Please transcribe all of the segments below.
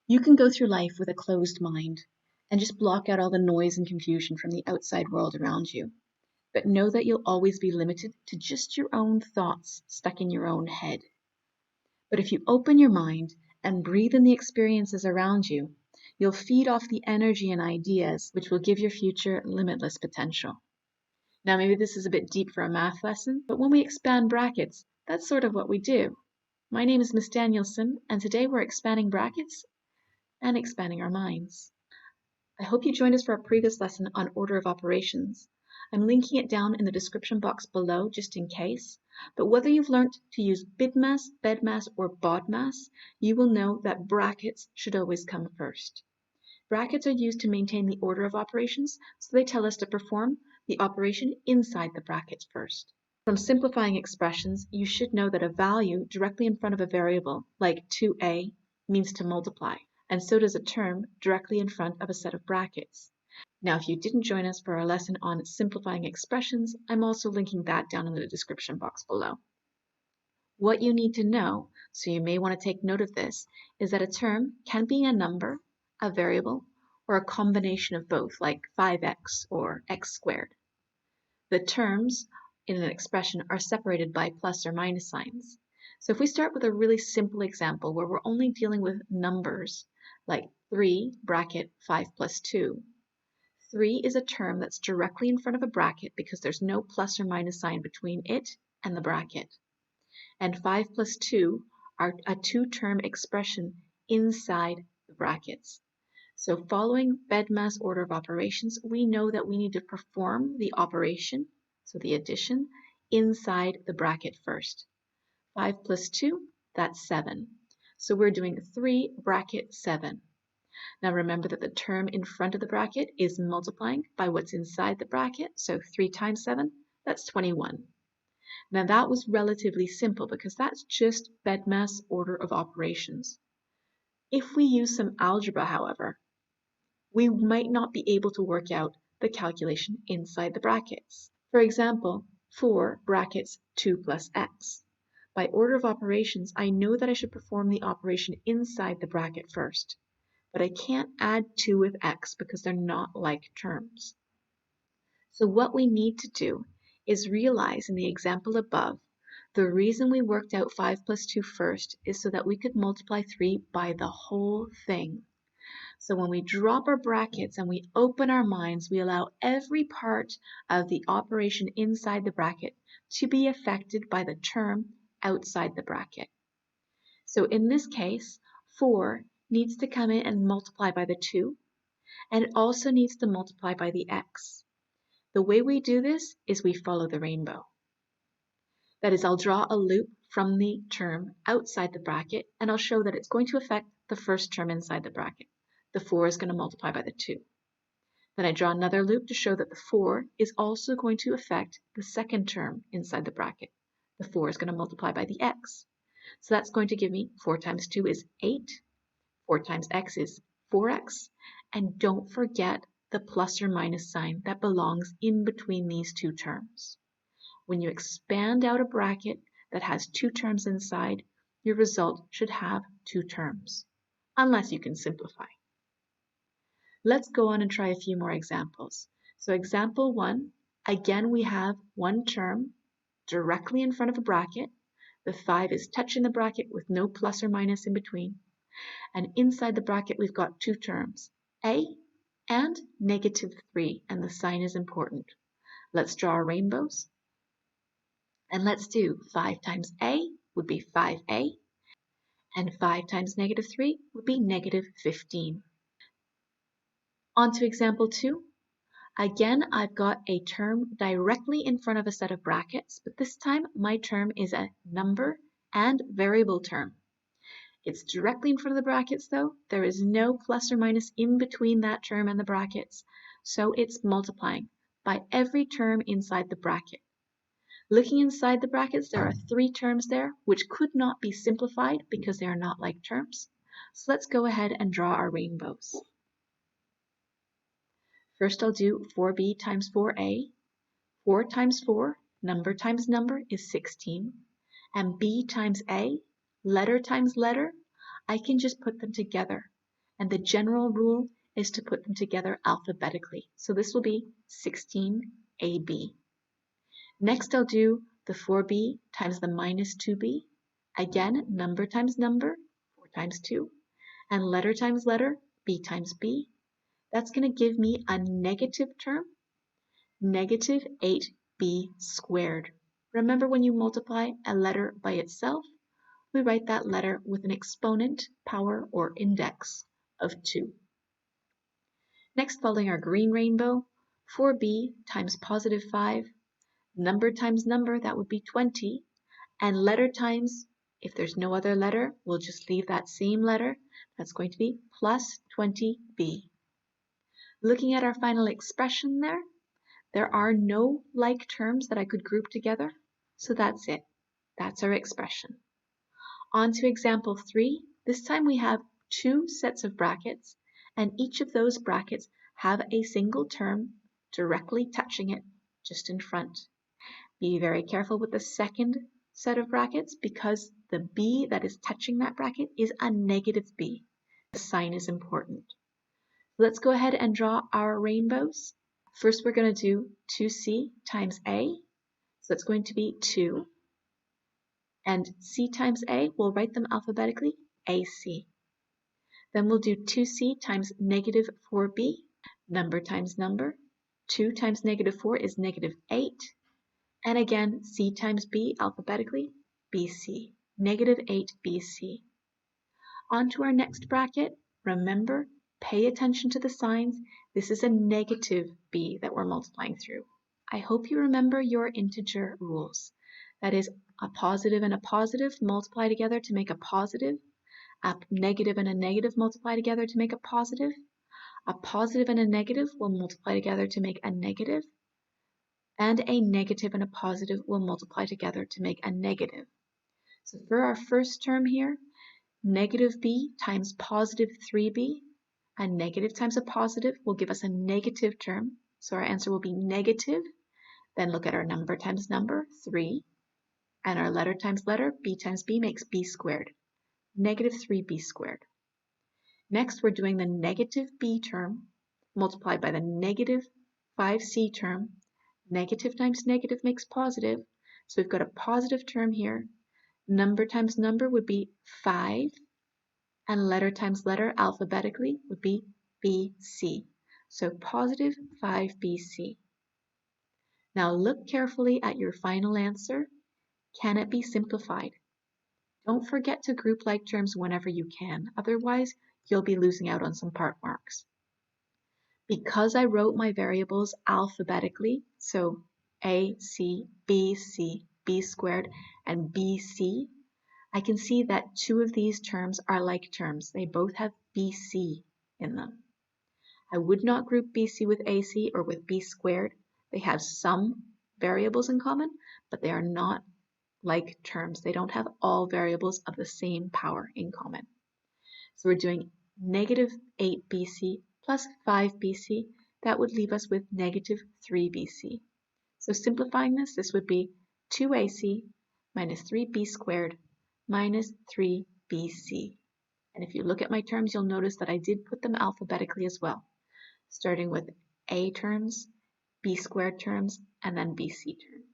You can go through life with a closed mind and just block out all the noise and confusion from the outside world around you. But know that you'll always be limited to just your own thoughts stuck in your own head. But if you open your mind and breathe in the experiences around you, you'll feed off the energy and ideas which will give your future limitless potential. Now, maybe this is a bit deep for a math lesson, but when we expand brackets, that's sort of what we do. My name is Miss Danielson, and today we're expanding brackets and expanding our minds. I hope you joined us for our previous lesson on order of operations. I'm linking it down in the description box below just in case, but whether you've learned to use bidmass, bedmass, or bodmass, you will know that brackets should always come first. Brackets are used to maintain the order of operations, so they tell us to perform the operation inside the brackets first. From simplifying expressions, you should know that a value directly in front of a variable, like 2a, means to multiply, and so does a term directly in front of a set of brackets. Now, if you didn't join us for our lesson on simplifying expressions, I'm also linking that down in the description box below. What you need to know, so you may want to take note of this, is that a term can be a number, a variable, or a combination of both, like 5x or x squared. The terms in an expression are separated by plus or minus signs. So if we start with a really simple example where we're only dealing with numbers, like 3 bracket 5 plus 2, 3 is a term that's directly in front of a bracket because there's no plus or minus sign between it and the bracket. And 5 plus 2 are a two-term expression inside the brackets. So following bedmass order of operations, we know that we need to perform the operation, so the addition, inside the bracket first. 5 plus 2, that's 7. So we're doing 3 bracket 7. Now remember that the term in front of the bracket is multiplying by what's inside the bracket, so 3 times 7, that's 21. Now that was relatively simple because that's just bedmass order of operations. If we use some algebra, however, we might not be able to work out the calculation inside the brackets. For example, 4 brackets 2 plus x. By order of operations, I know that I should perform the operation inside the bracket first, but I can't add 2 with x because they're not like terms. So what we need to do is realize in the example above, the reason we worked out 5 plus 2 first is so that we could multiply 3 by the whole thing. So when we drop our brackets and we open our minds, we allow every part of the operation inside the bracket to be affected by the term outside the bracket. So in this case, 4 needs to come in and multiply by the 2, and it also needs to multiply by the x. The way we do this is we follow the rainbow. That is, I'll draw a loop from the term outside the bracket, and I'll show that it's going to affect the first term inside the bracket. The 4 is going to multiply by the 2. Then I draw another loop to show that the 4 is also going to affect the second term inside the bracket. The 4 is going to multiply by the x. So that's going to give me 4 times 2 is 8. 4 times x is 4x. And don't forget the plus or minus sign that belongs in between these two terms. When you expand out a bracket that has 2 terms inside, your result should have 2 terms, unless you can simplify. Let's go on and try a few more examples. So example 1, again we have one term directly in front of a bracket. The 5 is touching the bracket with no plus or minus in between. And inside the bracket we've got 2 terms, a and -3, and the sign is important. Let's draw our rainbows. And let's do 5 times a would be 5a, and 5 times -3 would be -15. On to example 2. Again, I've got a term directly in front of a set of brackets, but this time my term is a number and variable term. It's directly in front of the brackets though. There is no plus or minus in between that term and the brackets, so it's multiplying by every term inside the bracket. Looking inside the brackets, there are 3 terms there, which could not be simplified because they are not like terms. So let's go ahead and draw our rainbows. First I'll do 4b times 4a. 4 times 4, number times number, is 16. And b times a, letter times letter, I can just put them together. And the general rule is to put them together alphabetically. So this will be 16AB. Next, I'll do the 4b times the minus 2b. Again, number times number, 4 times 2. And letter times letter, b times b. That's going to give me a negative term, negative 8b squared. Remember, when you multiply a letter by itself, we write that letter with an exponent, power, or index of 2. Next, following our green rainbow, 4b times positive 5, number times number, that would be 20, and letter times, if there's no other letter, we'll just leave that same letter. That's going to be plus 20b. Looking at our final expression there are no like terms that I could group together, so that's it. That's our expression. On to example 3. This time we have 2 sets of brackets, and each of those brackets have a single term directly touching it just in front. Be very careful with the second set of brackets because the b that is touching that bracket is a negative b. The sign is important. Let's go ahead and draw our rainbows. First, we're going to do 2c times a. So that's going to be 2. And c times a, we'll write them alphabetically, ac. Then we'll do 2c times negative 4b, number times number. 2 times negative 4 is negative 8. And again, c times b alphabetically, bc, negative 8 bc. On to our next bracket. Remember, pay attention to the signs. This is a negative b that we're multiplying through. I hope you remember your integer rules. That is, a positive and a positive multiply together to make a positive. A negative and a negative multiply together to make a positive. A positive and a negative will multiply together to make a negative. And a negative and a positive will multiply together to make a negative. So for our first term here, negative b times positive 3b, a negative times a positive will give us a negative term. So our answer will be negative. Then look at our number times number, 3. And our letter times letter, b times b makes b squared, negative 3b squared. Next, we're doing the negative b term multiplied by the negative 5c term. Negative times negative makes positive. So we've got a positive term here. Number times number would be 5. And letter times letter alphabetically would be BC. So positive 5BC. Now look carefully at your final answer. Can it be simplified? Don't forget to group like terms whenever you can. Otherwise, you'll be losing out on some part marks. Because I wrote my variables alphabetically, so A, C, B, C, B squared, and BC, I can see that 2 of these terms are like terms. They both have BC in them. I would not group BC with AC or with B squared. They have some variables in common, but they are not like terms. They don't have all variables of the same power in common. So we're doing negative 8 BC plus 5 BC. That would leave us with negative 3 BC. So simplifying this would be 2AC minus 3B squared minus 3BC. And if you look at my terms, you'll notice that I did put them alphabetically as well, starting with A terms, B squared terms, and then BC terms.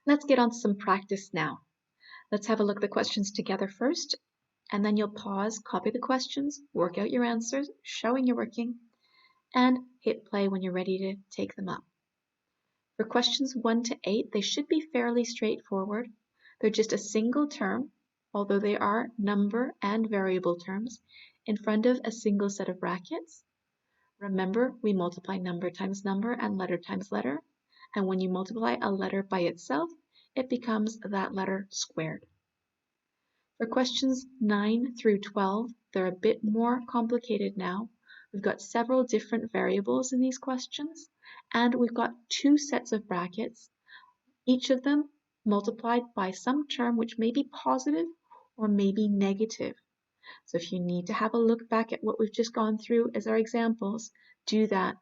Let's get on to some practice now. Let's have a look at the questions together first, and then you'll pause, copy the questions, work out your answers, showing you're working, and hit play when you're ready to take them up. For questions 1 to 8, they should be fairly straightforward. They're just a single term, although they are number and variable terms, in front of a single set of brackets. Remember, we multiply number times number and letter times letter, and when you multiply a letter by itself, it becomes that letter squared. For questions 9 through 12, they're a bit more complicated now. We've got several different variables in these questions, and we've got 2 sets of brackets, each of them multiplied by some term which may be positive or may be negative. So if you need to have a look back at what we've just gone through as our examples, do that.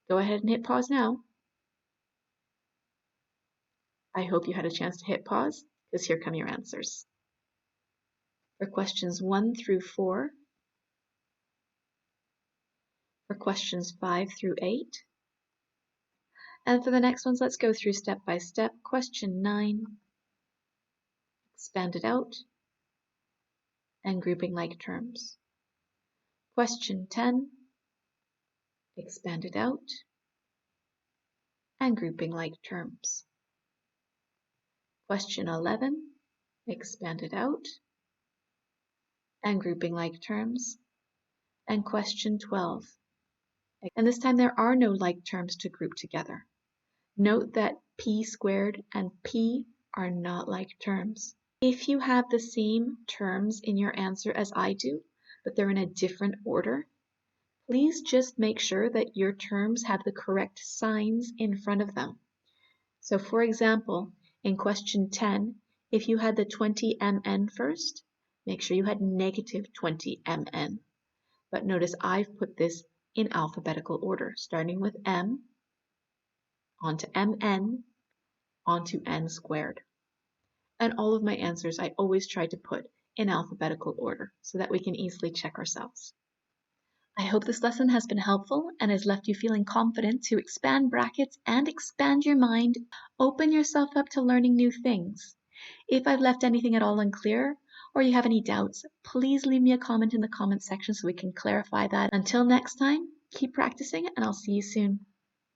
Go ahead and hit pause now. I hope you had a chance to hit pause, because here come your answers. for questions 1 through 4, for questions 5 through 8. And for the next ones, let's go through step by step. Question 9, expand it out, and grouping like terms. Question 10, expand it out, and grouping like terms. Question 11, expand it out, and grouping like terms. And question 12. And this time there are no like terms to group together. Note that p squared and p are not like terms. If you have the same terms in your answer as I do, but they're in a different order, please just make sure that your terms have the correct signs in front of them. So for example, in question 10, if you had the 20 mn first, make sure you had negative 20 mn. But notice I've put this in alphabetical order, starting with m, onto mn, onto n squared. And all of my answers I always try to put in alphabetical order so that we can easily check ourselves. I hope this lesson has been helpful and has left you feeling confident to expand brackets and expand your mind. Open yourself up to learning new things. If I've left anything at all unclear or you have any doubts, please leave me a comment in the comment section so we can clarify that. Until next time, keep practicing and I'll see you soon.